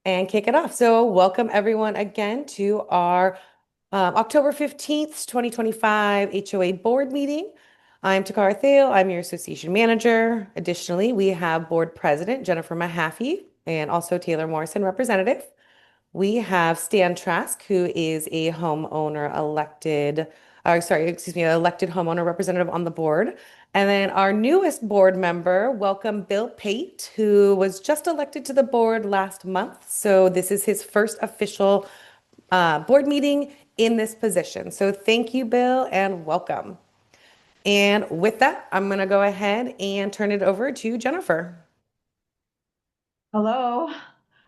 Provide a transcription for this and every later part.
and kick it off. So, welcome everyone again to our October 15th, 2025 HOA Board Meeting. I'm Takara Thale. I'm your association manager. Additionally, we have board president Jennifer Mahaffey and also Taylor Morrison, representative. We have Stan Trask, who is a homeowner elected, elected homeowner representative on the board. And then our newest board member, welcome Bill Pate, who was just elected to the board last month. So this is his first official board meeting in this position. So thank you, Bill, and welcome. And with that, I'm going to go ahead and turn it over to Jennifer. Hello.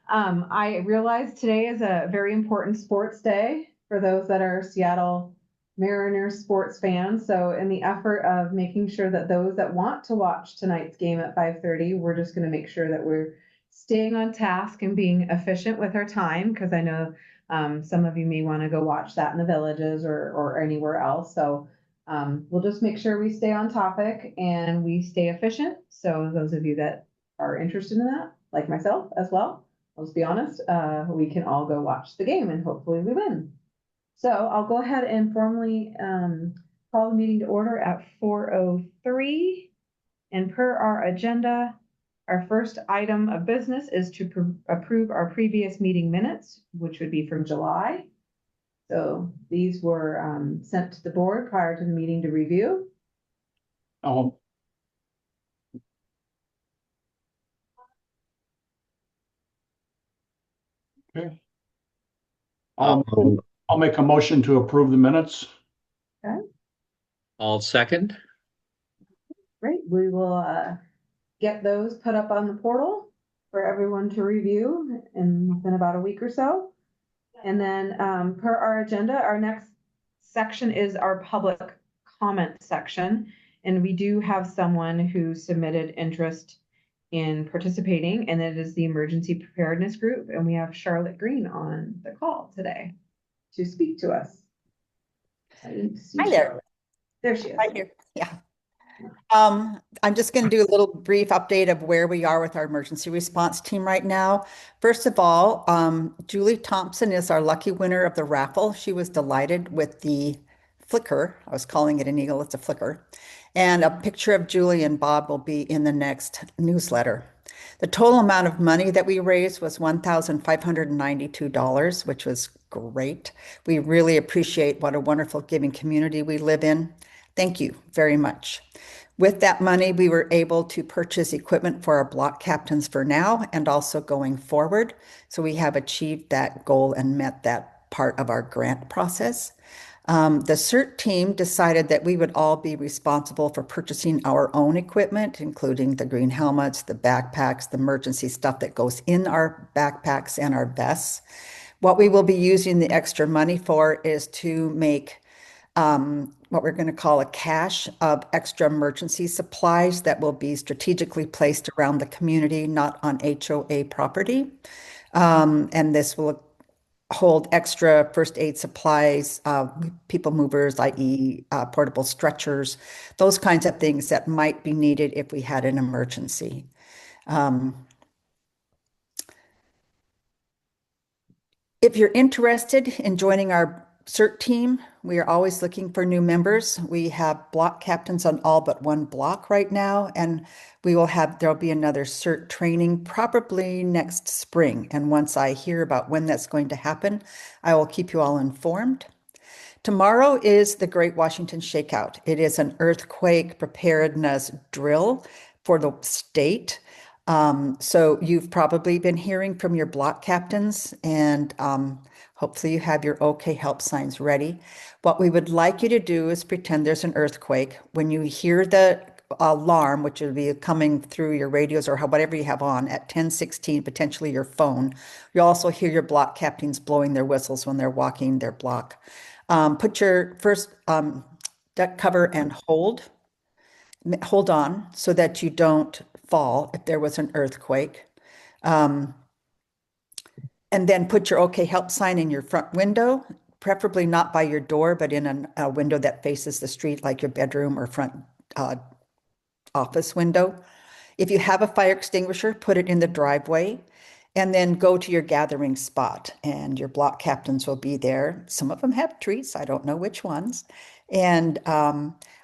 I realize today is a very important sports day for those that are Seattle Mariners sports fans. So in the effort of making sure that those that want to watch tonight's game at 5:30, we're just going to make sure that we're staying on task and being efficient with our time because I know some of you may want to go watch that in the villages or anywhere else. So we'll just make sure we stay on topic and we stay efficient. So those of you that are interested in that, like myself as well, let's be honest, we can all go watch the game and hopefully we win. So I'll go ahead and formally call the meeting to order at 4:03. And per our agenda, our first item of business is to approve our previous meeting minutes, which would be from July. So these were sent to the board prior to the meeting to review. Oh, okay. I'll make a motion to approve the minutes. Okay, I'll second. great. We will get those put up on the portal for everyone to review in about a week or so. And then per our agenda, our next section is our public comment section. And we do have someone who submitted interest in participating, and it is the Emergency Preparedness Group. And we have Charlotte Green on the call today to speak to us. Hi there. Charlotte. There she is. Right here. Yeah. I'm just going to do a little brief update of where we are with our emergency response team right now. First of all, Julie Thompson is our lucky winner of the raffle. She was delighted with the flicker. I was calling it an eagle, it's a flicker. And a picture of Julie and Bob will be in the next newsletter. The total amount of money that we raised was $1,592, which was great. We really appreciate what a wonderful giving community we live in. Thank you very much. With that money, we were able to purchase equipment for our block captains for now and also going forward. So we have achieved that goal and met that part of our grant process. The CERT team decided that we would all be responsible for purchasing our own equipment, including the green helmets, the backpacks, the emergency stuff that goes in our backpacks and our vests. What we will be using the extra money for is to make what we're going to call a cache of extra emergency supplies that will be strategically placed around the community, not on HOA property. And this will hold extra first aid supplies, people movers, i.e. Portable stretchers, those kinds of things that might be needed if we had an emergency. If you're interested in joining our CERT team, we are always looking for new members. We have block captains on all but one block right now, and there'll be another CERT training probably next spring. And once I hear about when that's going to happen, I will keep you all informed. Tomorrow is the Great Washington Shakeout. It is an earthquake preparedness drill for the state. So you've probably been hearing from your block captains, and hopefully you have your OK help signs ready. What we would like you to do is pretend there's an earthquake. When you hear the alarm, which will be coming through your radios or whatever you have on at 10:16, potentially your phone, you'll also hear your block captains blowing their whistles when they're walking their block. Put your first duck cover and hold on so that you don't fall if there was an earthquake. And then put your OK help sign in your front window, preferably not by your door, but in a window that faces the street, like your bedroom or front office window. If you have a fire extinguisher, put it in the driveway. And then go to your gathering spot, and your block captains will be there. Some of them have treats, I don't know which ones. And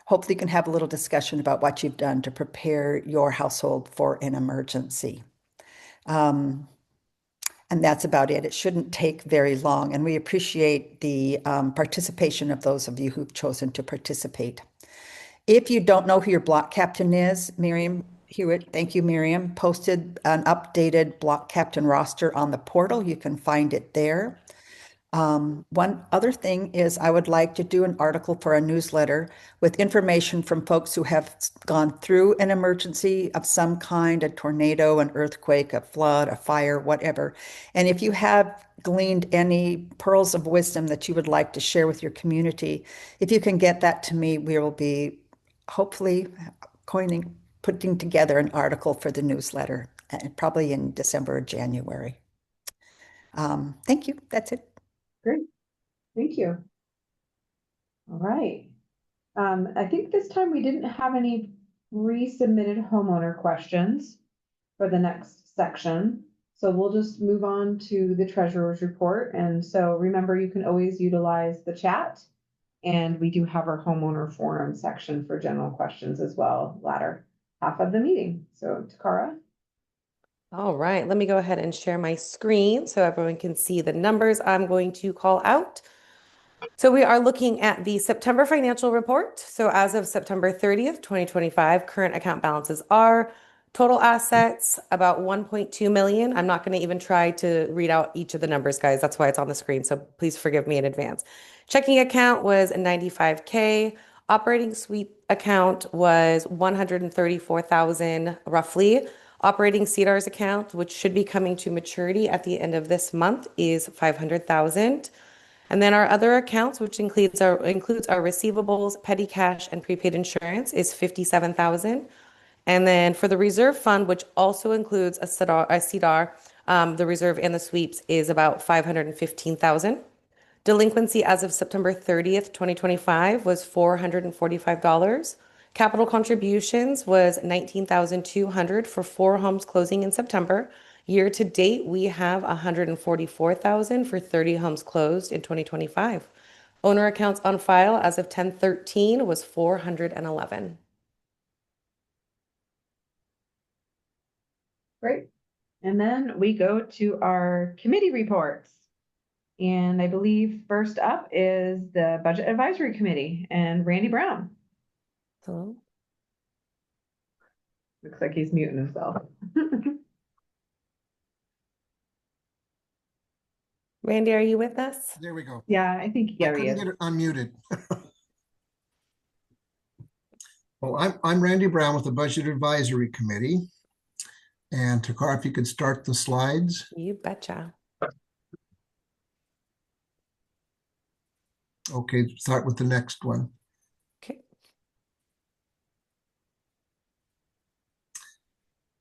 hopefully you can have a little discussion about what you've done to prepare your household for an emergency. Um, and that's about it. It shouldn't take very long. And we appreciate the participation of those of you who've chosen to participate. If you don't know who your block captain is, Miriam Hewitt, thank you, Miriam, posted an updated block captain roster on the portal. You can find it there. One other thing is I would like to do an article for a newsletter with information from folks who have gone through an emergency of some kind, a tornado, an earthquake, a flood, a fire, whatever. And if you have gleaned any pearls of wisdom that you would like to share with your community, if you can get that to me, we will be hopefully putting together an article for the newsletter, probably in December or January. Thank you. That's it. Great, thank you. All right. I think this time we didn't have any resubmitted homeowner questions for the next section. So we'll just move on to the treasurer's report. And so remember, you can always utilize the chat. And we do have our homeowner forum section for general questions as well, latter half of the meeting. So Takara. All right, let me go ahead and share my screen so everyone can see the numbers I'm going to call out. So we are looking at the September financial report. So as of September 30th, 2025, current account balances are total assets about 1.2 million. I'm not going to even try to read out each of the numbers, guys. That's why it's on the screen. So please forgive me in advance. Checking account was 95K. Operating sweep account was 134,000 roughly. Operating CDARS account, which should be coming to maturity at the end of this month, is 500,000. And then our other accounts, which includes our receivables, petty cash, and prepaid insurance, is 57,000. And then for the reserve fund, which also includes a CDAR, the reserve and the sweeps is about 515,000. Delinquency as of September 30th, 2025 was $445. Capital contributions was 19,200 for 4 homes closing in September. Year to date, we have 144,000 for 30 homes closed in 2025. Owner accounts on file as of 10/13 was 411. Great. And then we go to our committee reports. And I believe first up is the Budget Advisory Committee and Randy Brown. Hello. Looks like he's muting himself. Randy, are you with us? There we go. Yeah, I think I Gary couldn't is. get it unmuted. Well, I'm Randy Brown with the Budget Advisory Committee. And Takara, if you could start the slides. You betcha. Okay, start with the next one. Okay.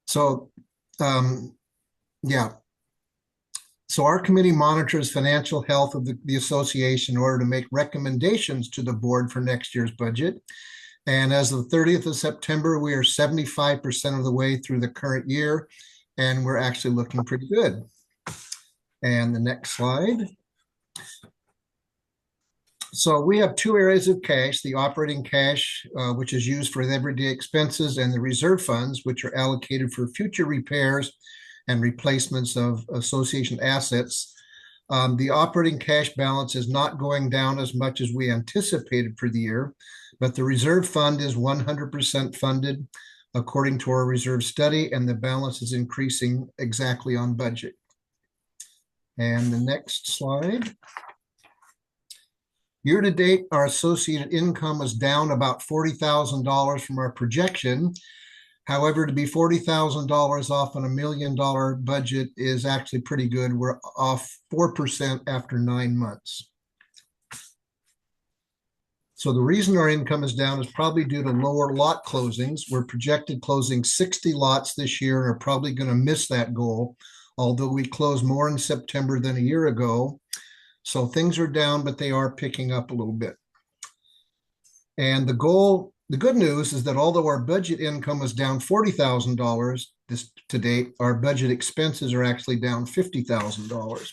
So, yeah. So our committee monitors financial health of the association in order to make recommendations to the board for next year's budget. And as of the 30th of September, we are 75% of the way through the current year, and we're actually looking pretty good. And the next slide. So we have 2 areas of cash, the operating cash, which is used for everyday expenses, and the reserve funds, which are allocated for future repairs and replacements of association assets. The operating cash balance is not going down as much as we anticipated for the year, but the reserve fund is 100% funded according to our reserve study, and the balance is increasing exactly on budget. And the next slide. Year to date, our associated income was down about $40,000 from our projection. However, to be $40,000 off on $1 million budget is actually pretty good. We're off 4% after 9 months. So the reason our income is down is probably due to lower lot closings. We're projected closing 60 lots this year and are probably going to miss that goal, although we closed more in September than a year ago. So things are down, but they are picking up a little bit. And the good news is that although our budget income was down $40,000, this to date. Our budget expenses are actually down $50,000.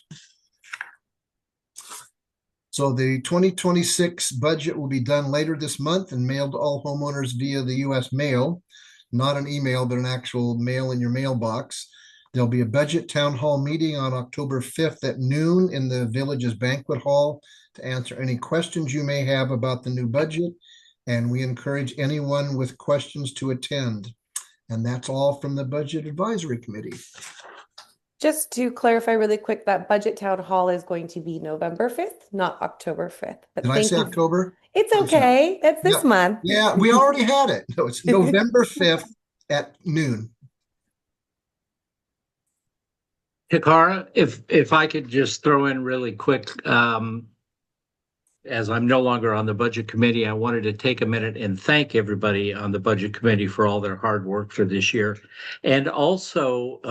So the 2026 budget will be done later this month and mailed to all homeowners via the US mail, not an email, but an actual mail in your mailbox. There'll be a budget town hall meeting on October 5th at noon in the village's banquet hall to answer any questions you may have about the new budget. And we encourage anyone with questions to attend. And that's all from the Budget Advisory Committee. Just to clarify really quick, that budget town hall is going to be November 5th, not October 5th. But Did I thank say you. October? It's I'm sorry. okay. That's this Yeah. month. Yeah, we already had it. No, it's November 5th at noon. Takara, if I could just throw in really quick, as I'm no longer on the budget committee, I wanted to take a minute and thank everybody on the budget committee for all their hard work for this year. And also,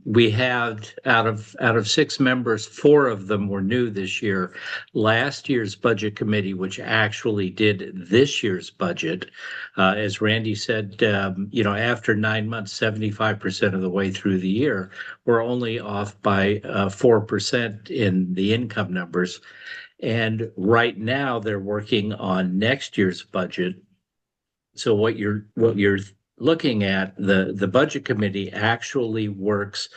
we had out of 6 members, 4 of them were new this year. Last year's budget committee, which actually did this year's budget, as Randy said, after 9 months, 75% of the way through the year, we're only off by 4% in the income numbers. And right now they're working on next year's budget. So what you're looking at, the budget committee actually works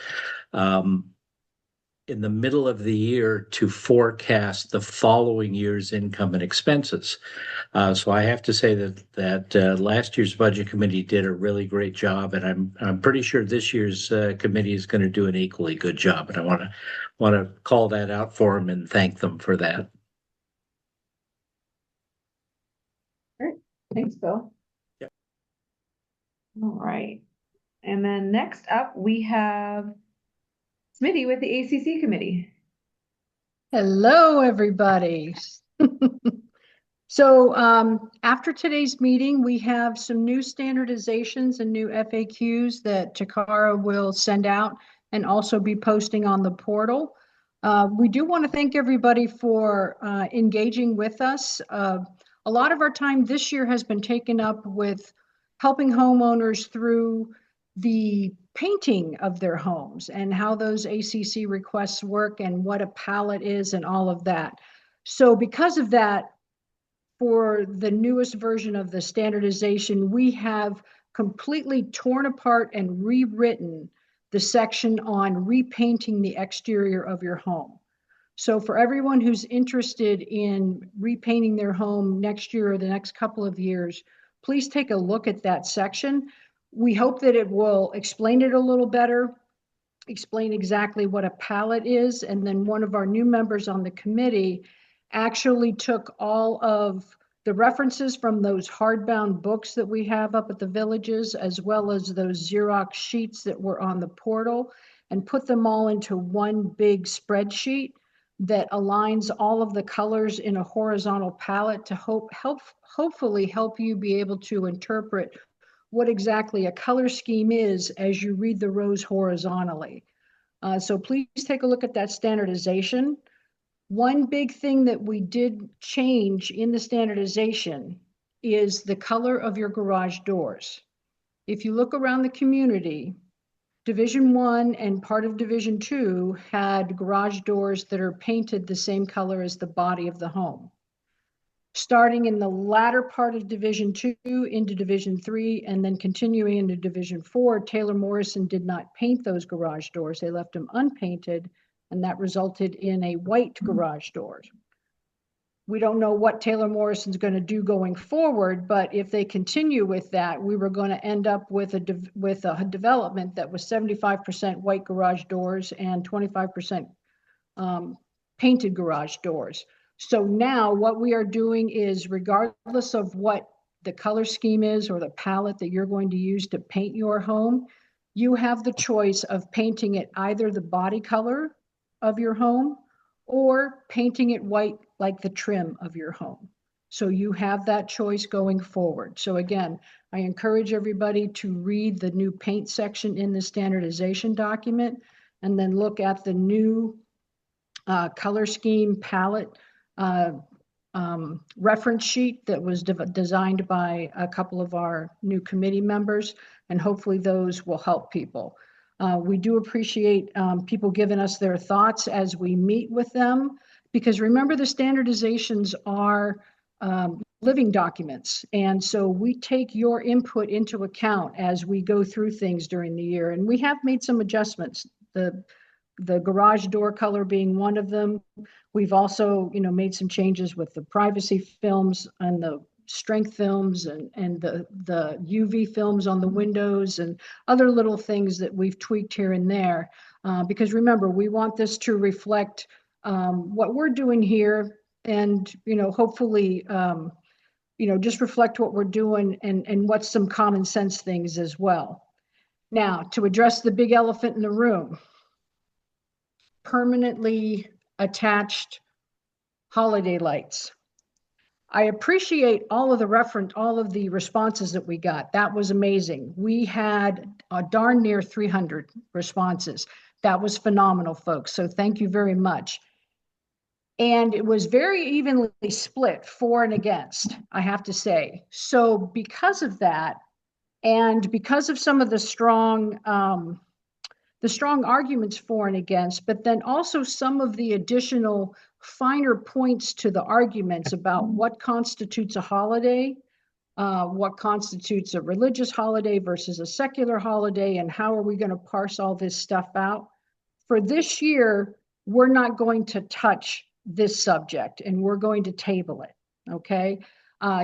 in the middle of the year to forecast the following year's income and expenses. So I have to say that last year's budget committee did a really great job, and I'm pretty sure this year's committee is going to do an equally good job. And I want to call that out for them and thank them for that. Great. Thanks, Bill. Yep. All right. And then next up, we have Smitty with the ACC committee. Hello, everybody. So after today's meeting, we have some new standardizations and new FAQs that Takara will send out and also be posting on the portal. We do want to thank everybody for engaging with us. A lot of our time this year has been taken up with helping homeowners through the painting of their homes and how those ACC requests work and what a palette is and all of that. So because of that, for the newest version of the standardization, we have completely torn apart and rewritten the section on repainting the exterior of your home. So for everyone who's interested in repainting their home next year or the next couple of years, please take a look at that section. We hope that it will explain it a little better, explain exactly what a palette is. And then one of our new members on the committee actually took all of the references from those hardbound books that we have up at the villages, as well as those Xerox sheets that were on the portal, and put them all into one big spreadsheet that aligns all of the colors in a horizontal palette to hopefully help you be able to interpret what exactly a color scheme is as you read the rows horizontally. So please take a look at that standardization. One big thing that we did change in the standardization is the color of your garage doors. If you look around the community, Division 1 and part of Division 2 had garage doors that are painted the same color as the body of the home. Starting in the latter part of Division 2 into Division 3 and then continuing into Division 4, Taylor Morrison did not paint those garage doors. They left them unpainted, and that resulted in a white garage door. We don't know what Taylor Morrison's going to do going forward, but if they continue with that, we were going to end up with a development that was 75% white garage doors and 25% painted garage doors. So now what we are doing is, regardless of what the color scheme is or the palette that you're going to use to paint your home, you have the choice of painting it either the body color of your home or painting it white like the trim of your home. So you have that choice going forward. So again, I encourage everybody to read the new paint section in the standardization document and then look at the new color scheme palette reference sheet that was designed by a couple of our new committee members, and hopefully those will help people. We do appreciate people giving us their thoughts as we meet with them, because remember, the standardizations are living documents. And so we take your input into account as we go through things during the year. And we have made some adjustments, the garage door color being one of them. We've also, made some changes with the privacy films and the strength films and the UV films on the windows and other little things that we've tweaked here and there. Because remember, we want this to reflect what we're doing here, and, hopefully, just reflect what we're doing and what's some common sense things as well. Now, to address the big elephant in the room, permanently attached holiday lights. I appreciate all of the responses that we got. That was amazing. We had darn near 300 responses. That was phenomenal, folks. So thank you very much. And it was very evenly split for and against, I have to say. So because of that, and because of some of the strong arguments for and against, but then also some of the additional finer points to the arguments about what constitutes a holiday, what constitutes a religious holiday versus a secular holiday, and how are we going to parse all this stuff out. For this year, we're not going to touch this subject, and we're going to table it, okay?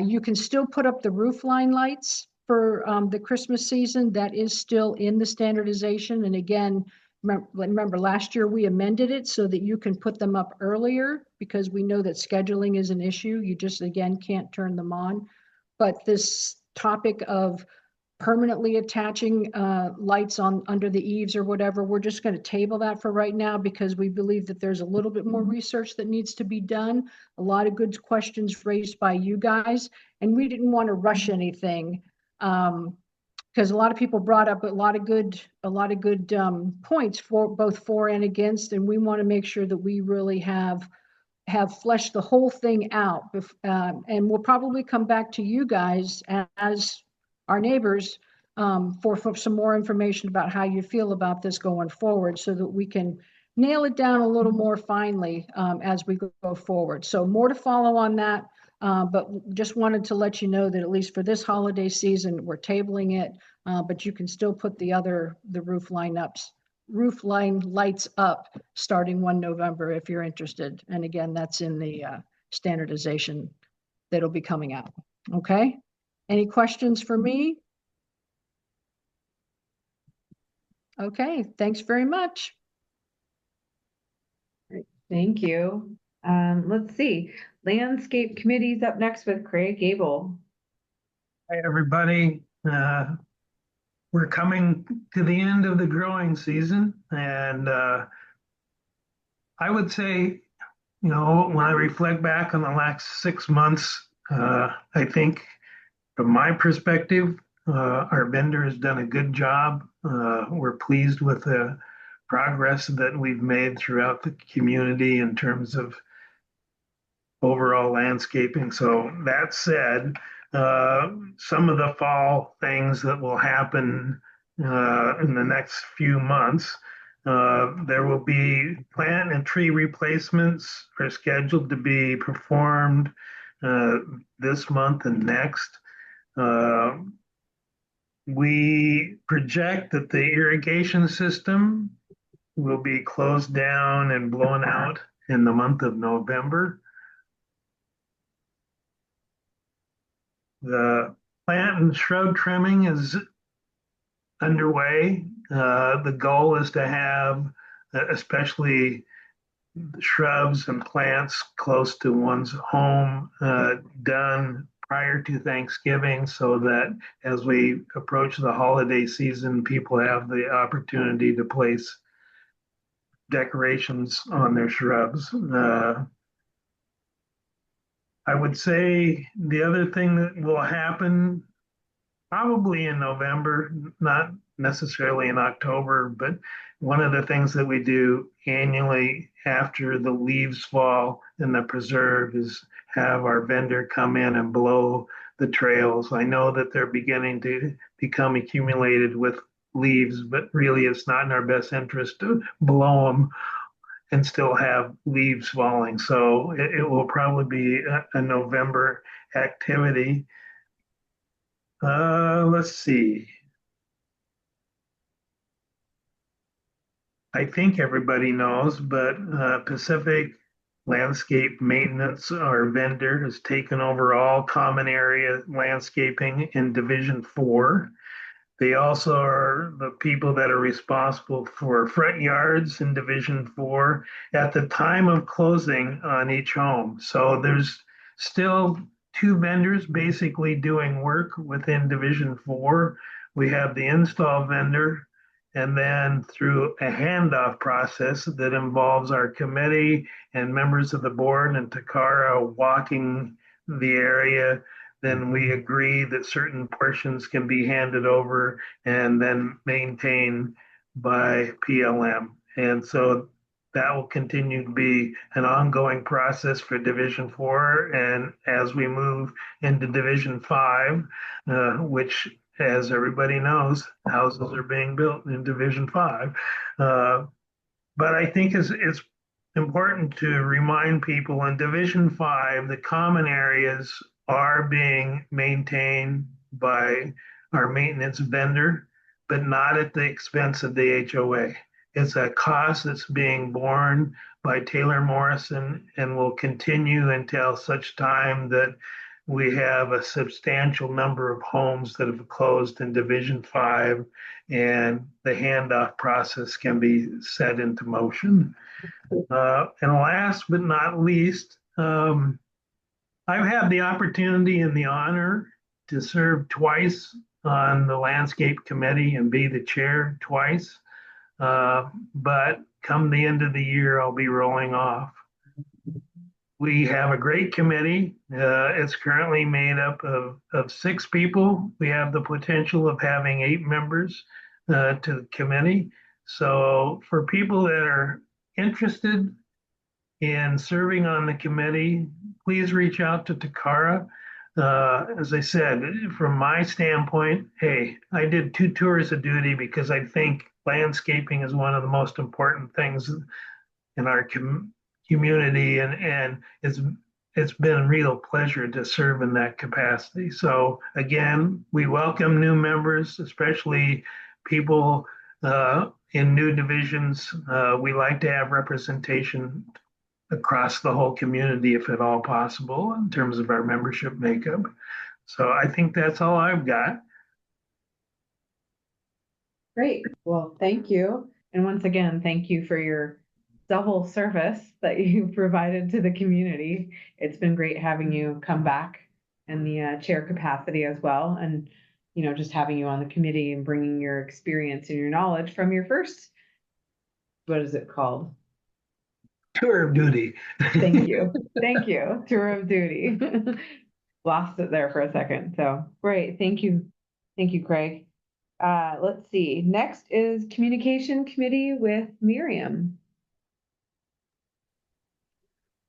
You can still put up the roof line lights for the Christmas season. That is still in the standardization. And again, remember last year we amended it so that you can put them up earlier, because we know that scheduling is an issue. You just, again, can't turn them on. But this topic of permanently attaching lights on under the eaves or whatever, we're just going to table that for right now, because we believe that there's a little bit more research that needs to be done. A lot of good questions raised by you guys, and we didn't want to rush anything. Because a lot of people brought up a lot of good points for both for and against, and we want to make sure that we really have fleshed the whole thing out. And we'll probably come back to you guys as our neighbors for some more information about how you feel about this going forward, so that we can nail it down a little more finely as we go forward. So more to follow on that. But just wanted to let you know that at least for this holiday season, we're tabling it, but you can still put the roof line lights up starting 1 November if you're interested. And again, that's in the standardization that'll be coming out. Okay. Any questions for me? Okay. Thanks very much. Thank you. Let's see. Landscape Committee's up next with Craig Gable. Hi, everybody. We're coming to the end of the growing season, and I would say, when I reflect back on the last 6 months, I think from my perspective, our vendor has done a good job. We're pleased with the progress that we've made throughout the community in terms of overall landscaping. So that said, some of the fall things that will happen in the next few months, there will be plant and tree replacements are scheduled to be performed this month and next. We project that the irrigation system will be closed down and blown out in the month of November. The plant and shrub trimming is underway. The goal is to have, especially the shrubs and plants close to one's home, done prior to Thanksgiving, so that as we approach the holiday season, people have the opportunity to place decorations on their shrubs. I would say the other thing that will happen probably in November, not necessarily in October, but one of the things that we do annually after the leaves fall in the preserve is have our vendor come in and blow the trails. I know that they're beginning to become accumulated with leaves, but really it's not in our best interest to blow them and still have leaves falling. So it will probably be a November activity. Let's see. I think everybody knows, but Pacific Landscape Maintenance, our vendor, has taken over all common area landscaping in Division 4. They also are the people that are responsible for front yards in Division 4 at the time of closing on each home. So there's still two vendors basically doing work within Division 4. We have the install vendor, and then through a handoff process that involves our committee and members of the board and Takara walking the area, then we agree that certain portions can be handed over and then maintained by PLM. And so that will continue to be an ongoing process for Division 4. And as we move into Division 5, which, as everybody knows, houses are being built in Division 5. But I think it's important to remind people in Division 5, the common areas are being maintained by our maintenance vendor, but not at the expense of the HOA. It's a cost that's being borne by Taylor Morrison and will continue until such time that we have a substantial number of homes that have closed in Division 5 and the handoff process can be set into motion. And last but not least, I've had the opportunity and the honor to serve twice on the landscape committee and be the chair twice. But come the end of the year, I'll be rolling off. We have a great committee. It's currently made up of 6 people. We have the potential of having 8 members to the committee. So for people that are interested in serving on the committee, please reach out to Takara. As I said, from my standpoint, hey, I did 2 tours of duty because I think landscaping is one of the most important things in our community, and it's been a real pleasure to serve in that capacity. So again, we welcome new members, especially people in new divisions. We like to have representation across the whole community if at all possible in terms of our membership makeup. So I think that's all I've got. Great. Well, thank you. And once again, thank you for your double service that you provided to the community. It's been great having you come back in the chair capacity as well. And, just having you on the committee and bringing your experience and your knowledge from your first, what is it called? Tour of duty. Thank you. Thank you. Tour of duty. Lost it there for a second. So great. Thank you. Thank you, Craig. Let's see. Next is communication committee with Miriam.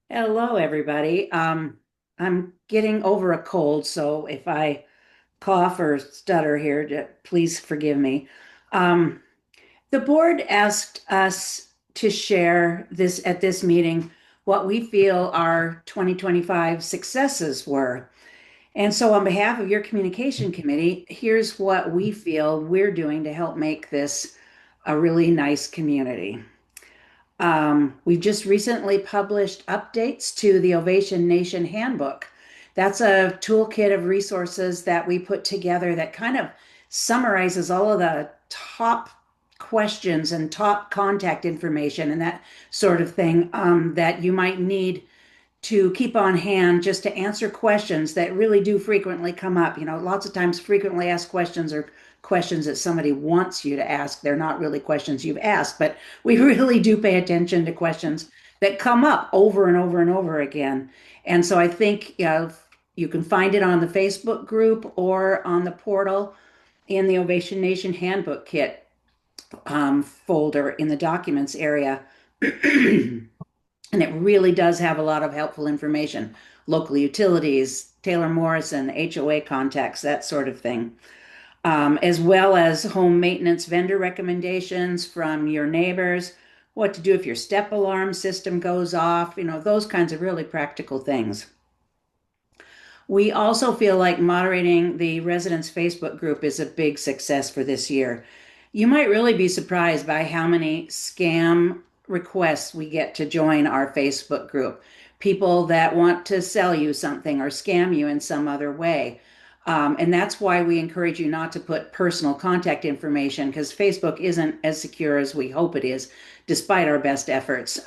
Hello, everybody. I'm getting over a cold, so if I cough or stutter here, please forgive me. The board asked us to share this at this meeting what we feel our 2025 successes were. And so on behalf of your communication committee, here's what we feel we're doing to help make this a really nice community. We've just recently published updates to the Ovation Nation Handbook. That's a toolkit of resources that we put together that kind of summarizes all of the top questions and top contact information and that sort of thing that you might need to keep on hand just to answer questions that really do frequently come up. Lots of times frequently asked questions are questions that somebody wants you to ask. They're not really questions you've asked, but we really do pay attention to questions that come up over and over and over again. And so I think you can find it on the Facebook group or on the portal in the Ovation Nation Handbook Kit. folder in the documents area. And it really does have a lot of helpful information, local utilities, Taylor Morrison, HOA contacts, that sort of thing. As well as home maintenance vendor recommendations from your neighbors, what to do if your step alarm system goes off, those kinds of really practical things. We also feel like moderating the residents Facebook group is a big success for this year. You might really be surprised by how many scam requests we get to join our Facebook group. People that want to sell you something or scam you in some other way. And that's why we encourage you not to put personal contact information, because Facebook isn't as secure as we hope it is, despite our best efforts.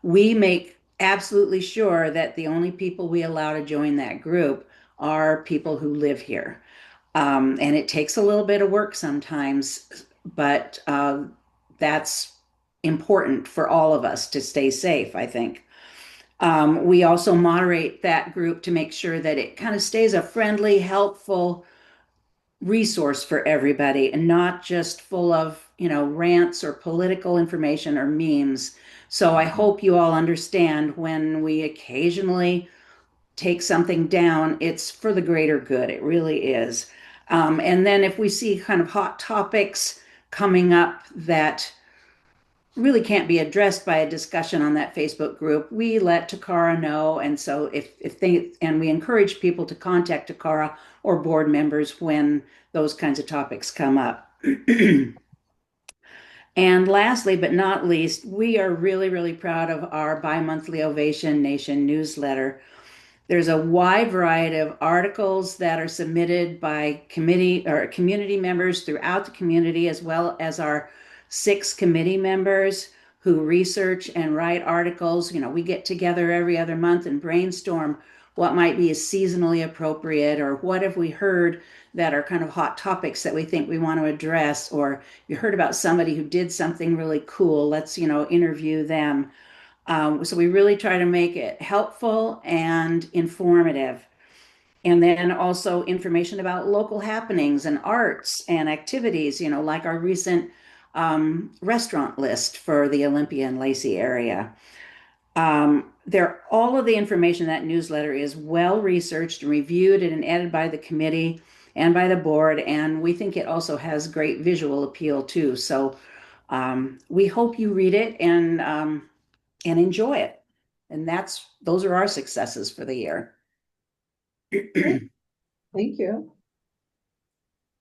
We make absolutely sure that the only people we allow to join that group are people who live here. And it takes a little bit of work sometimes, but that's important for all of us to stay safe, I think. We also moderate that group to make sure that it kind of stays a friendly, helpful resource for everybody and not just full of, rants or political information or memes. So I hope you all understand when we occasionally take something down, it's for the greater good. It really is. And then if we see kind of hot topics coming up that really can't be addressed by a discussion on that Facebook group, we let Takara know. And so and we encourage people to contact Takara or board members when those kinds of topics come up. And lastly, but not least, we are really, really proud of our bi-monthly Ovation Nation newsletter. There's a wide variety of articles that are submitted by committee or community members throughout the community, as well as our 6 committee members who research and write articles. We get together every other month and brainstorm what might be seasonally appropriate, or what have we heard that are kind of hot topics that we think we want to address, or you heard about somebody who did something really cool, let's interview them. So we really try to make it helpful and informative. And then also information about local happenings and arts and activities, like our recent restaurant list for the Olympia and Lacey area. All of the information in that newsletter is well researched and reviewed and edited by the committee and by the board. And we think it also has great visual appeal too. So we hope you read it and enjoy it. And those are our successes for the year. Thank you.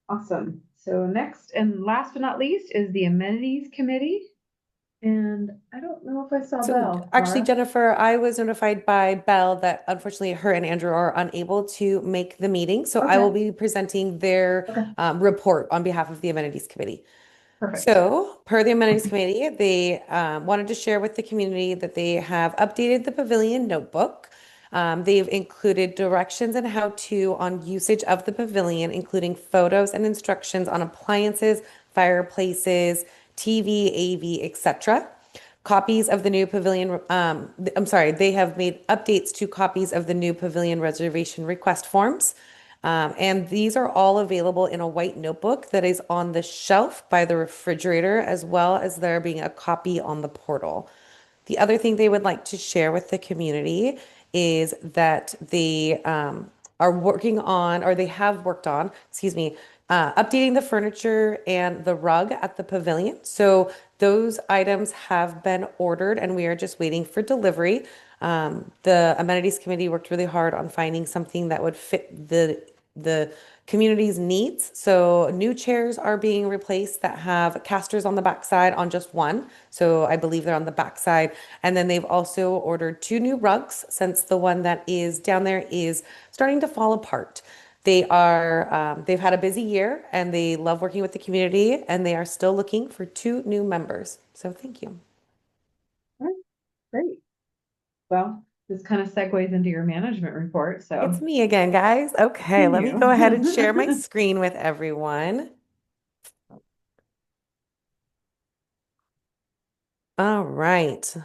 Awesome. So next and last but not least is the amenities committee. And I don't know if I saw So Belle. actually, Laura? Jennifer, I was notified by Belle that unfortunately her and Andrew are unable to make the meeting. So I will Okay. be presenting their Okay. report on behalf of the amenities committee. Perfect. So, per the amenities committee, they wanted to share with the community that they have updated the pavilion notebook. They've included directions and how-to on usage of the pavilion, including photos and instructions on appliances, fireplaces, TV, AV, etc. Copies of the new pavilion, they have made updates to copies of the new pavilion reservation request forms. And these are all available in a white notebook that is on the shelf by the refrigerator, as well as there being a copy on the portal. The other thing they would like to share with the community is that they are working on, or they have worked on, excuse me, updating the furniture and the rug at the pavilion. So those items have been ordered and we are just waiting for delivery. The amenities committee worked really hard on finding something that would fit the community's needs. So new chairs are being replaced that have casters on the backside on just one. So I believe they're on the backside. And then they've also ordered 2 new rugs since the one that is down there is starting to fall apart. They've had a busy year and they love working with the community and they are still looking for 2 new members. So thank you. All right. Great. Well, this kind of segues into your management report. So It's me again, guys. Okay, let me you. go ahead and share my screen with everyone. All right.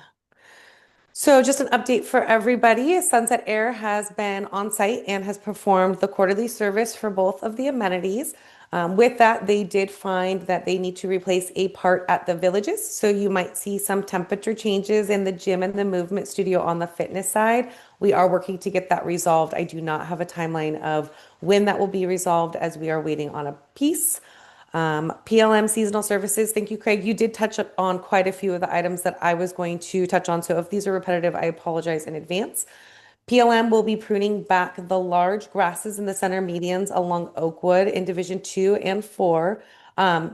So just an update for everybody. Sunset Air has been on site and has performed the quarterly service for both of the amenities. With that, they did find that they need to replace a part at the villages. So you might see some temperature changes in the gym and the movement studio on the fitness side. We are working to get that resolved. I do not have a timeline of when that will be resolved as we are waiting on a piece. PLM seasonal services. Thank you, Craig. You did touch on quite a few of the items that I was going to touch on. So if these are repetitive, I apologize in advance. PLM will be pruning back the large grasses in the center medians along Oakwood in Division 2 and 4,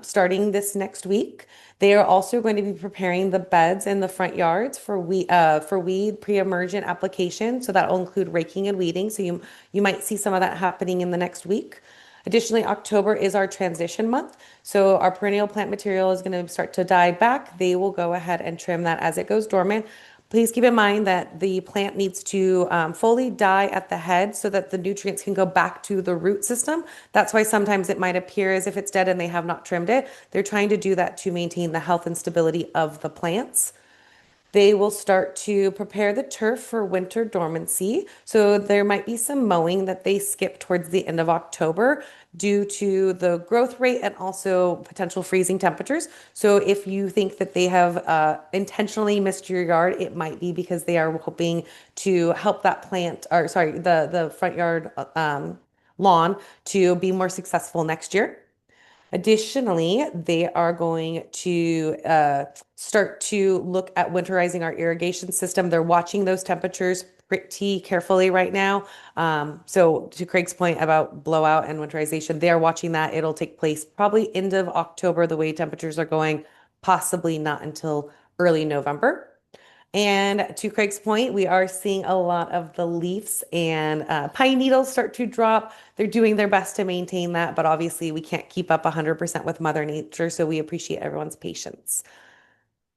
starting this next week. They are also going to be preparing the beds in the front yards for weed pre-emergent application. So that will include raking and weeding. So you might see some of that happening in the next week. Additionally, October is our transition month. So our perennial plant material is going to start to die back. They will go ahead and trim that as it goes dormant. Please keep in mind that the plant needs to fully die at the head so that the nutrients can go back to the root system. That's why sometimes it might appear as if it's dead and they have not trimmed it. They're trying to do that to maintain the health and stability of the plants. They will start to prepare the turf for winter dormancy. So there might be some mowing that they skip towards the end of October due to the growth rate and also potential freezing temperatures. So if you think that they have intentionally missed your yard, it might be because they are hoping to help that plant, or sorry, the front yard lawn to be more successful next year. Additionally, they are going to start to look at winterizing our irrigation system. They're watching those temperatures pretty carefully right now. So to Craig's point about blowout and winterization, they're watching that. It'll take place probably end of October, the way temperatures are going, possibly not until early November. And to Craig's point, we are seeing a lot of the leaves and pine needles start to drop. They're doing their best to maintain that, but obviously we can't keep up 100% with Mother Nature, so we appreciate everyone's patience.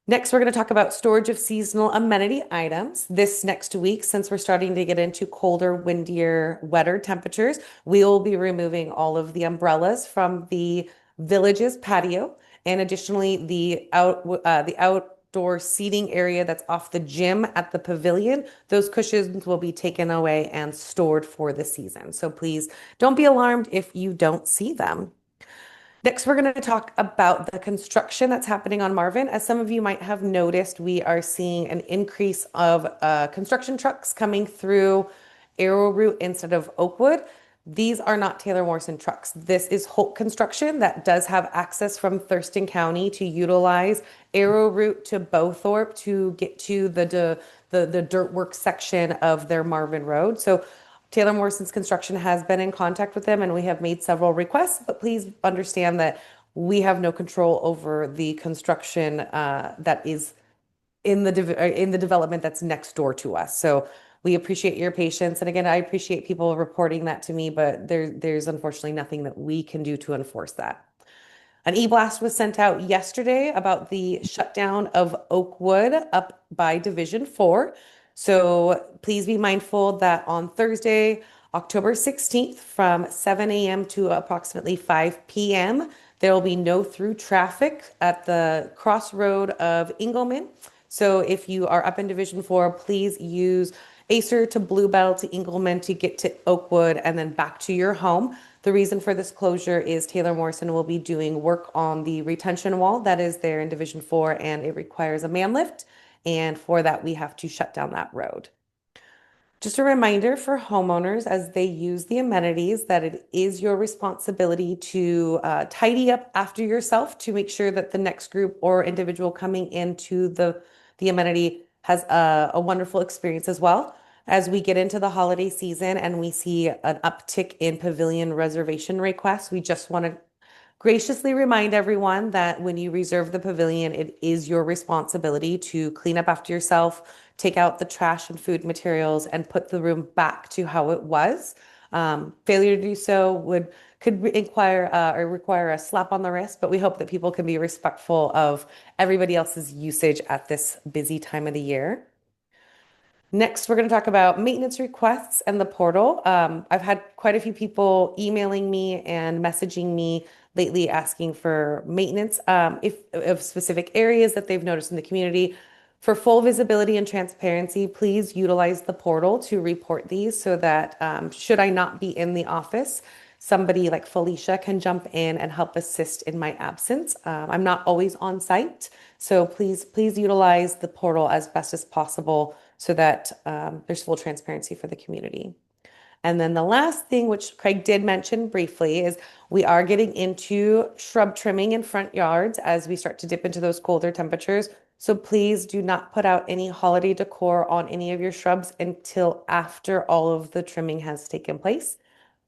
Next, we're going to talk about storage of seasonal amenity items. This next week, since we're starting to get into colder, windier, wetter temperatures, we will be removing all of the umbrellas from the village's patio, and additionally, the outdoor seating area that's off the gym at the pavilion. Those cushions will be taken away and stored for the season. So please don't be alarmed if you don't see them. Next, we're going to talk about the construction that's happening on Marvin. As some of you might have noticed, we are seeing an increase of construction trucks coming through Arrowroot instead of Oakwood. These are not Taylor Morrison trucks. This is Holt Construction that does have access from Thurston County to utilize Arrowroot to Bowthorpe to get to the dirt work section of their Marvin Road. So Taylor Morrison's Construction has been in contact with them and we have made several requests, but please understand that we have no control over the construction that is in the development that's next door to us. So we appreciate your patience. And again, I appreciate people reporting that to me, but there's unfortunately nothing that we can do to enforce that. An e-blast was sent out yesterday about the shutdown of Oakwood up by Division 4. So please be mindful that on Thursday, October 16th from 7 a.m. to approximately 5 p.m., there will be no through traffic at the crossroad of Engelman. So if you are up in Division 4, please use Acer to Bluebell to Engelman to get to Oakwood and then back to your home. The reason for this closure is Taylor Morrison will be doing work on the retention wall that is there in Division 4 and it requires a man lift. And for that, we have to shut down that road. Just a reminder for homeowners as they use the amenities that it is your responsibility to tidy up after yourself to make sure that the next group or individual coming into the amenity has a wonderful experience as well. As we get into the holiday season and we see an uptick in pavilion reservation requests, we just want to graciously remind everyone that when you reserve the pavilion, it is your responsibility to clean up after yourself, take out the trash and food materials, and put the room back to how it was. Failure to do so could require a slap on the wrist, but we hope that people can be respectful of everybody else's usage at this busy time of the year. Next, we're going to talk about maintenance requests and the portal. I've had quite a few people emailing me and messaging me lately asking for maintenance of specific areas that they've noticed in the community. For full visibility and transparency, please utilize the portal to report these so that should I not be in the office, somebody like Felicia can jump in and help assist in my absence. I'm not always on site, so please utilize the portal as best as possible so that there's full transparency for the community. And then the last thing, which Craig did mention briefly, is we are getting into shrub trimming in front yards as we start to dip into those colder temperatures. So please do not put out any holiday decor on any of your shrubs until after all of the trimming has taken place.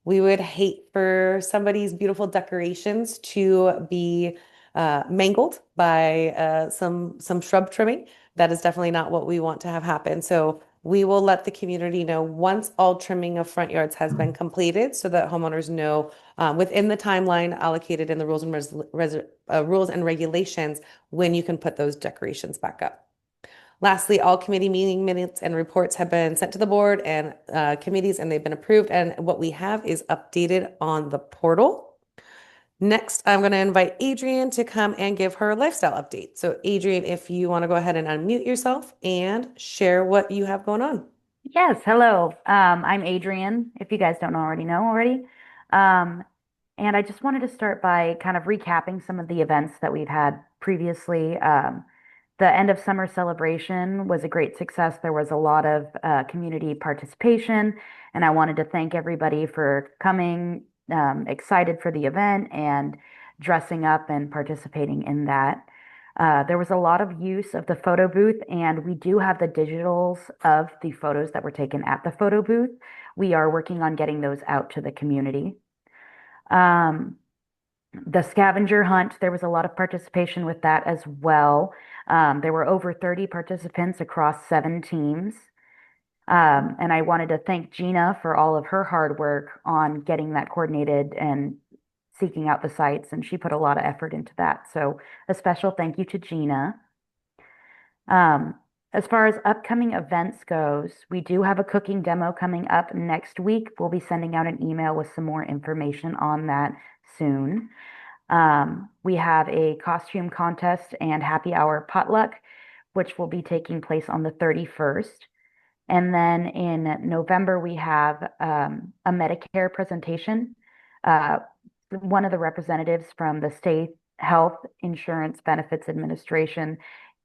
We would hate for somebody's beautiful decorations to be mangled by some shrub trimming. That is definitely not what we want to have happen. So we will let the community know once all trimming of front yards has been completed, so that homeowners know within the timeline allocated in the rules and regulations when you can put those decorations back up. Lastly, all committee meeting minutes and reports have been sent to the board and committees, and they've been approved. And what we have is updated on the portal. Next, I'm going to invite Adrienne to come and give her lifestyle update. So Adrienne, if you want to go ahead and unmute yourself and share what you have going on. Yes, hello. I'm Adrienne, if you guys don't already know already. And I just wanted to start by kind of recapping some of the events that we've had previously. The end of summer celebration was a great success. There was a lot of community participation, and I wanted to thank everybody for coming, excited for the event and dressing up and participating in that. There was a lot of use of the photo booth, and we do have the digitals of the photos that were taken at the photo booth. We are working on getting those out to the community. The scavenger hunt, there was a lot of participation with that as well. There were over 30 participants across 7 teams. And I wanted to thank Gina for all of her hard work on getting that coordinated and seeking out the sites, and she put a lot of effort into that. So a special thank you to Gina. As far as upcoming events goes, we do have a cooking demo coming up next week. We'll be sending out an email with some more information on that soon. We have a costume contest and happy hour potluck, which will be taking place on the 31st. And then in November, we have a Medicare presentation. One of the representatives from the State Health Insurance Benefits Administration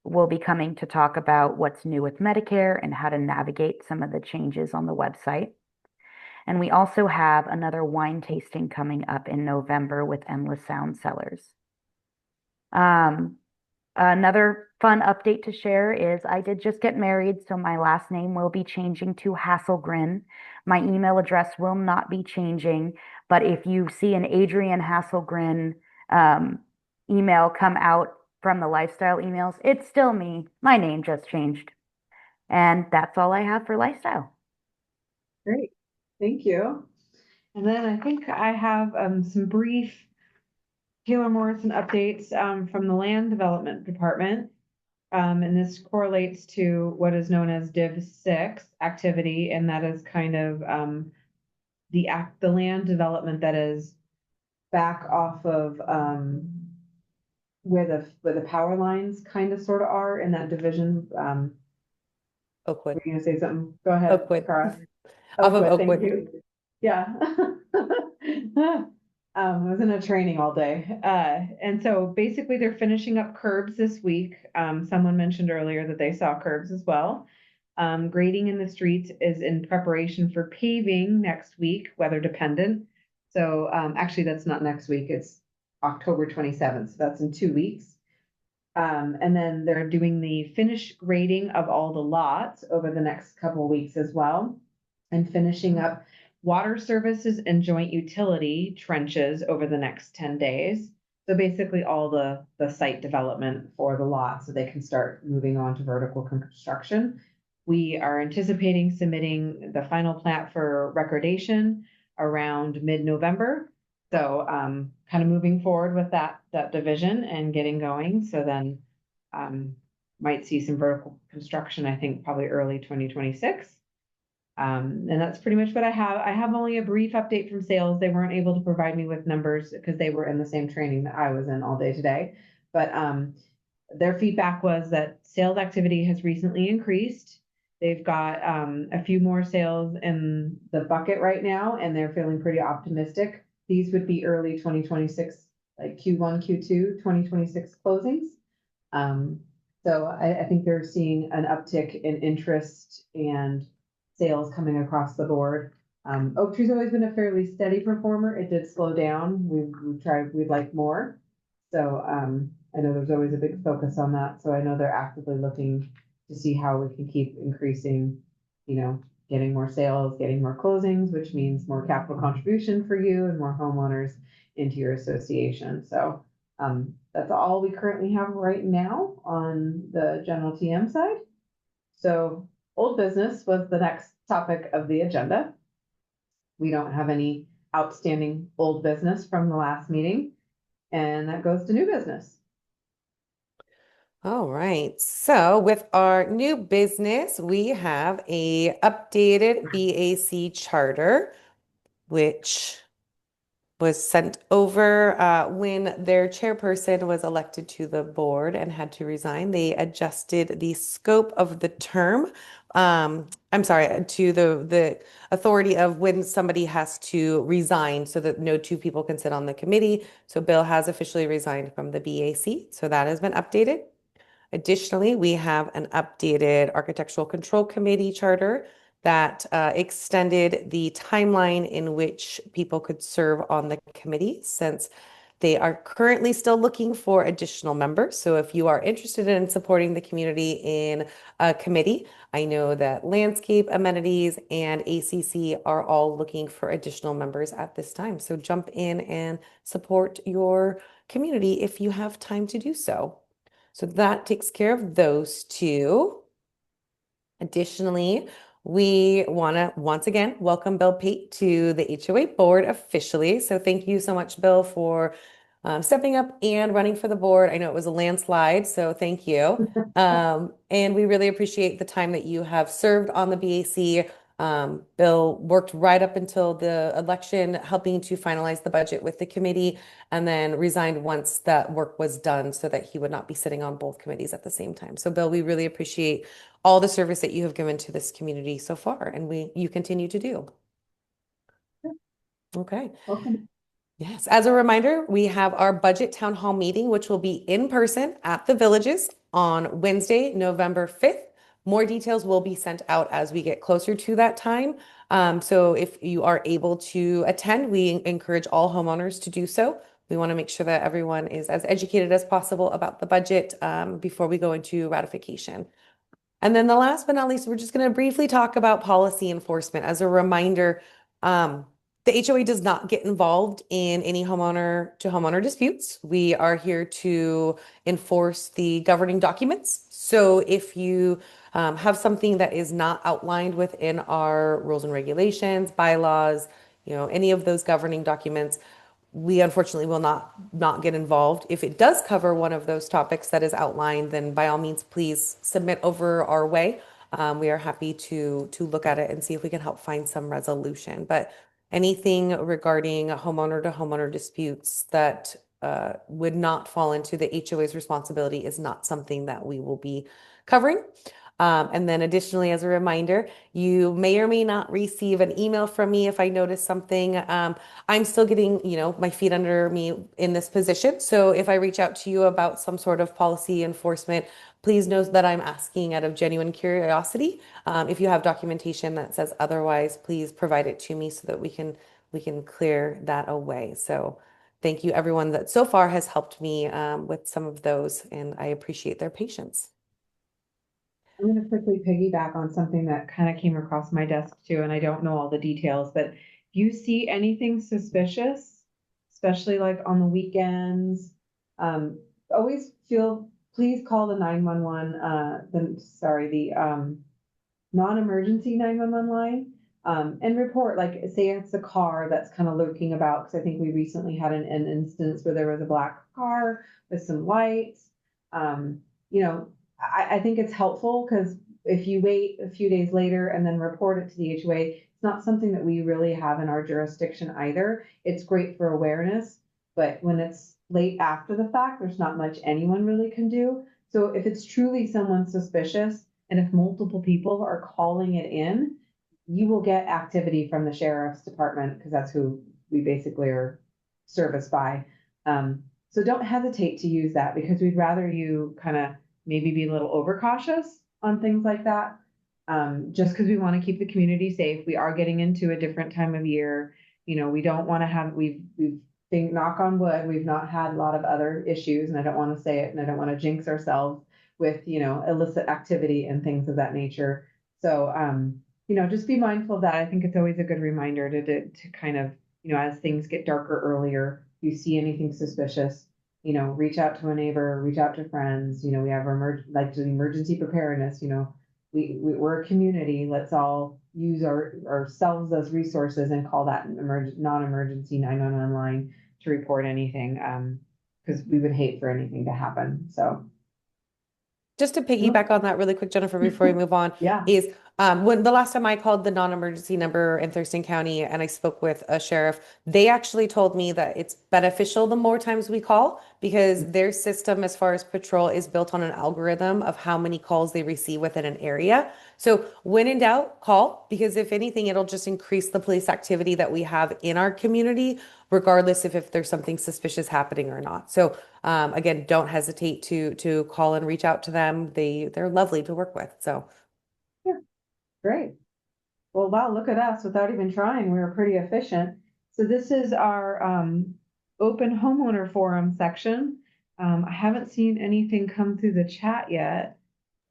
will be coming to talk about what's new with Medicare and how to navigate some of the changes on the website. And we also have another wine tasting coming up in November with Endless Sound Cellars. Another fun update to share is I did just get married, so my last name will be changing to Hasselgren. My email address will not be changing, but if you see an Adrienne Hasselgren email come out from the lifestyle emails, it's still me. My name just changed. And that's all I have for lifestyle. Great, thank you. And then I think I have some brief Taylor Morrison updates from the Land Development Department. And this correlates to what is known as Div 6 activity, and that is kind of the land development that is back off of where the power lines kind of sort of are in that division. Oakwood. Were you gonna say something? Go ahead, Oakwood. Cara. Off of Thank Oakwood. you. Yeah. I was in a training all day. And so basically they're finishing up curbs this week. Someone mentioned earlier that they saw curbs as well. Grading in the streets is in preparation for paving next week, weather dependent. So actually that's not next week, it's October 27th. So that's in 2 weeks. And then they're doing the finish grading of all the lots over the next couple of weeks as well. And finishing up water services and joint utility trenches over the next 10 days. So basically all the site development for the lot so they can start moving on to vertical construction. We are anticipating submitting the final plat for recordation around mid-November. So kind of moving forward with that division and getting going. So then might see some vertical construction, I think probably early 2026. And that's pretty much what I have. I have only a brief update from sales. They weren't able to provide me with numbers because they were in the same training that I was in all day today. But their feedback was that sales activity has recently increased. They've got a few more sales in the bucket right now, and they're feeling pretty optimistic these would be early 2026, like Q1, Q2, 2026 closings. So I think they're seeing an uptick in interest and sales coming across the board. Oak Tree's always been a fairly steady performer. It did slow down. We'd like more. So, I know there's always a big focus on that. So I know they're actively looking to see how we can keep increasing, getting more sales, getting more closings, which means more capital contribution for you and more homeowners into your association. So, that's all we currently have right now on the general TM side. So old business was the next topic of the agenda. We don't have any outstanding old business from the last meeting, and that goes to new business. All right. So with our new business, we have a updated BAC charter, which was sent over when their chairperson was elected to the board and had to resign. They adjusted the scope of the term. I'm sorry, to the authority of when somebody has to resign so that no two people can sit on the committee. So Bill has officially resigned from the BAC. So that has been updated. Additionally, we have an updated Architectural Control Committee charter that extended the timeline in which people could serve on the committee since they are currently still looking for additional members. So if you are interested in supporting the community in a committee, I know that landscape, amenities, and ACC are all looking for additional members at this time. So jump in and support your community if you have time to do so. So that takes care of those two. Additionally, we want to once again welcome Bill Pate to the HOA board officially. So thank you so much, Bill, for stepping up and running for the board. I know it was a landslide, so thank you. And we really appreciate the time that you have served on the BAC. Bill worked right up until the election, helping to finalize the budget with the committee, and then resigned once that work was done so that he would not be sitting on both committees at the same time. So Bill, we really appreciate all the service that you have given to this community so far, and you continue to do. Okay. Welcome. Yes, as a reminder, we have our budget town hall meeting, which will be in person at the Villages on Wednesday, November 5th. More details will be sent out as we get closer to that time. So if you are able to attend, we encourage all homeowners to do so. We want to make sure that everyone is as educated as possible about the budget before we go into ratification. And then the last but not least, we're just going to briefly talk about policy enforcement. As a reminder, the HOA does not get involved in any homeowner to homeowner disputes. We are here to enforce the governing documents. So if you have something that is not outlined within our rules and regulations, bylaws, any of those governing documents, we unfortunately will not get involved. If it does cover one of those topics that is outlined, then by all means, please submit over our way. We are happy to look at it and see if we can help find some resolution. But anything regarding homeowner to homeowner disputes that would not fall into the HOA's responsibility is not something that we will be covering. And then additionally, as a reminder, you may or may not receive an email from me if I notice something. I'm still getting, my feet under me in this position. So if I reach out to you about some sort of policy enforcement, please know that I'm asking out of genuine curiosity. If you have documentation that says otherwise, please provide it to me so that we can clear that away. So thank you everyone that so far has helped me with some of those, and I appreciate their patience. I'm going to quickly piggyback on something that kind of came across my desk too, and I don't know all the details, but if you see anything suspicious, especially like on the weekends, please call the 911, the non-emergency 911 line, and report, like say it's a car that's kind of lurking about, because I think we recently had an instance where there was a black car with some lights. I think it's helpful because if you wait a few days later and then report it to the HOA, it's not something that we really have in our jurisdiction either. It's great for awareness, but when it's late after the fact, there's not much anyone really can do. So if it's truly someone suspicious, and if multiple people are calling it in, you will get activity from the sheriff's department because that's who we basically are serviced by. So don't hesitate to use that, because we'd rather you kind of maybe be a little overcautious on things like that. Just because we want to keep the community safe. We are getting into a different time of year. You know, we don't want to have, we've think, knock on wood, we've not had a lot of other issues, and I don't want to say it, and I don't want to jinx ourselves with, you know, illicit activity and things of that nature. So, you know, just be mindful of that. I think it's always a good reminder to kind of, you know, as things get darker earlier, you see anything suspicious, you know, reach out to a neighbor, reach out to friends. You know, we have our like the emergency preparedness. You know, we're a community. Let's all use ourselves as resources and call that non-emergency 911 line to report anything. Because we would hate for anything to happen. So. Just to piggyback on that really quick, Jennifer, before we move on, Yeah. is when the last time I called the non-emergency number in Thurston County and I spoke with a sheriff, they actually told me that it's beneficial the more times we call, because their system as far as patrol is built on an algorithm of how many calls they receive within an area. So when in doubt, call, because if anything, it'll just increase the police activity that we have in our community, regardless if there's something suspicious happening or not. So again, don't hesitate to call and reach out to them. They're lovely to work with. So Yeah, great. Well, wow, look at us without even trying. We were pretty efficient. So this is our open homeowner forum section. I haven't seen anything come through the chat yet.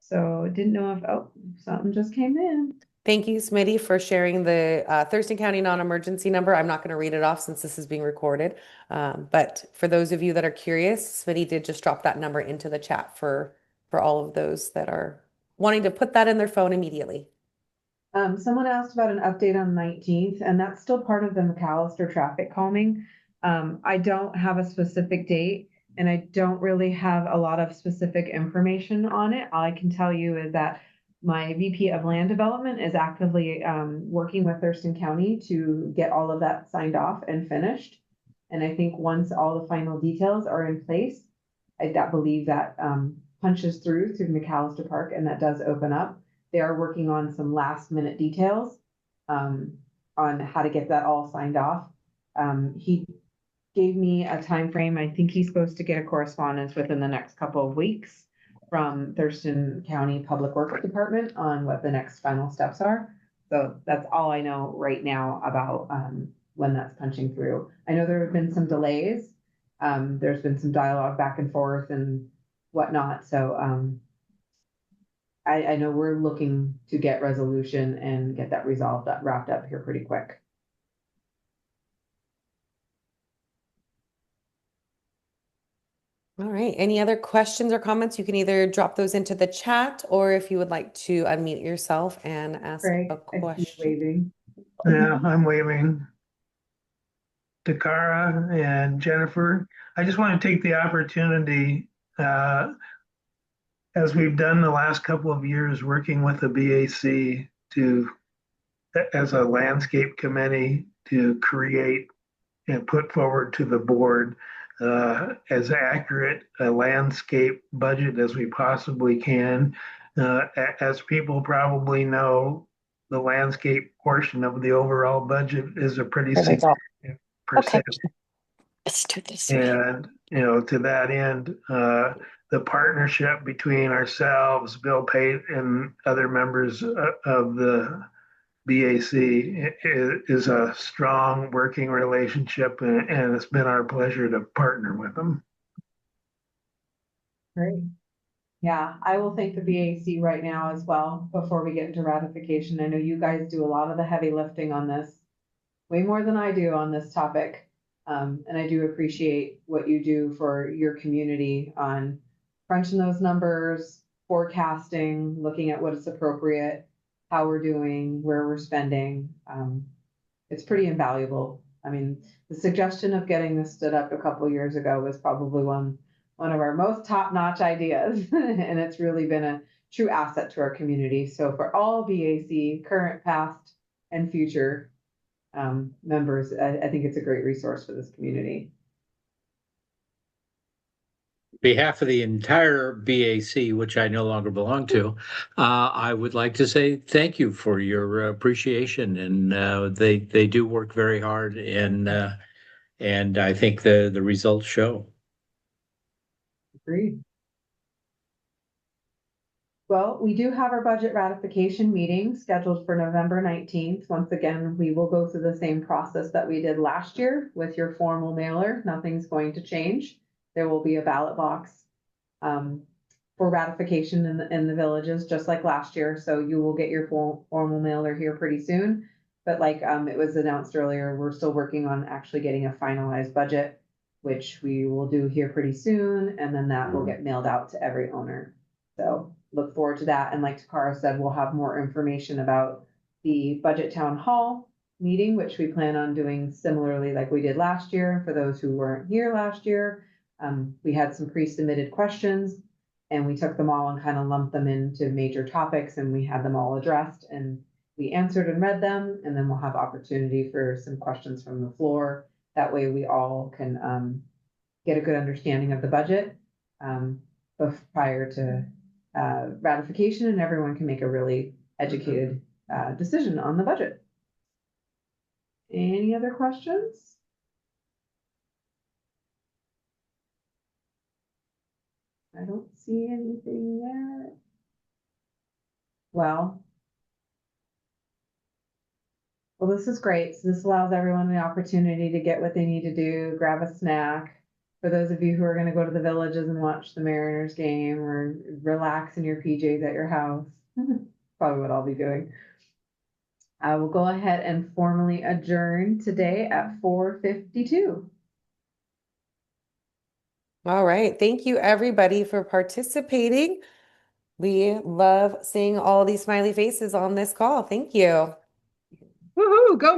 So didn't know if, oh, something just came in. thank you, Smitty, for sharing the Thurston County non-emergency number. I'm not going to read it off since this is being recorded. But for those of you that are curious, Smitty did just drop that number into the chat for all of those that are wanting to put that in their phone immediately. Someone asked about an update on 19th, and that's still part of the McAllister traffic calming. I don't have a specific date, and I don't really have a lot of specific information on it. All I can tell you is that my VP of Land Development is actively working with Thurston County to get all of that signed off and finished. And I think once all the final details are in place, I believe that punches through McAllister Park, and that does open up. They are working on some last minute details on how to get that all signed off. He gave me a time frame. I think he's supposed to get a correspondence within the next couple of weeks from Thurston County Public Works Department on what the next final steps are. So that's all I know right now about when that's punching through. I know there have been some delays. There's been some dialogue back and forth and whatnot. So I know we're looking to get resolution and get that resolved, wrapped up here pretty quick. All right. Any other questions or comments? You can either drop those into the chat, or if you would like to unmute yourself and ask Greg, a I see you question. waving. Yeah, I'm waving. Takara and Jennifer, I just want to take the opportunity, as we've done the last couple of years, working with the BAC as a landscape committee, to create and put forward to the board as accurate a landscape budget as we possibly can. As people probably know, the landscape portion of the overall budget is a pretty significant percent. Let's do this. And, you know, to that end, the partnership between ourselves, Bill Pate, and other members of the BAC is a strong working relationship, and it's been our pleasure to partner with them. Great. Yeah, I will thank the BAC right now as well before we get into ratification. I know you guys do a lot of the heavy lifting on this, way more than I do on this topic. And I do appreciate what you do for your community on crunching those numbers, forecasting, looking at what is appropriate, how we're doing, where we're spending. It's pretty invaluable. I mean, the suggestion of getting this stood up a couple years ago was probably one of our most top-notch ideas, and it's really been a true asset to our community. So for all BAC, current, past, and future members, I think it's a great resource for this community. behalf of the entire BAC, which I no longer belong to, I would like to say thank you for your appreciation, and they do work very hard, and I think the results show. Agreed. Well, we do have our budget ratification meeting scheduled for November 19th. Once again, we will go through the same process that we did last year with your formal mailer. Nothing's going to change. There will be a ballot box for ratification in the villages, just like last year. So you will get your formal mailer here pretty soon. But like it was announced earlier, we're still working on actually getting a finalized budget, which we will do here pretty soon. And then that will get mailed out to every owner. So look forward to that. And like Takara said, we'll have more information about the budget town hall meeting, which we plan on doing similarly like we did last year. For those who weren't here last year, we had some pre-submitted questions and we took them all and kind of lumped them into major topics, and we had them all addressed and we answered and read them. And then we'll have opportunity for some questions from the floor. That way we all can get a good understanding of the budget prior to ratification, and everyone can make a really educated decision on the budget. Any other questions? I don't see anything there. Well, this is great. So this allows everyone the opportunity to get what they need to do, grab a snack. For those of you who are going to go to the villages and watch the Mariners game or relax in your PJs at your house, probably what I'll be doing. I will go ahead and formally adjourn today at 4:52. All right. Thank you, everybody, for participating. We love seeing all these smiley faces on this call. Thank you. Woohoo, go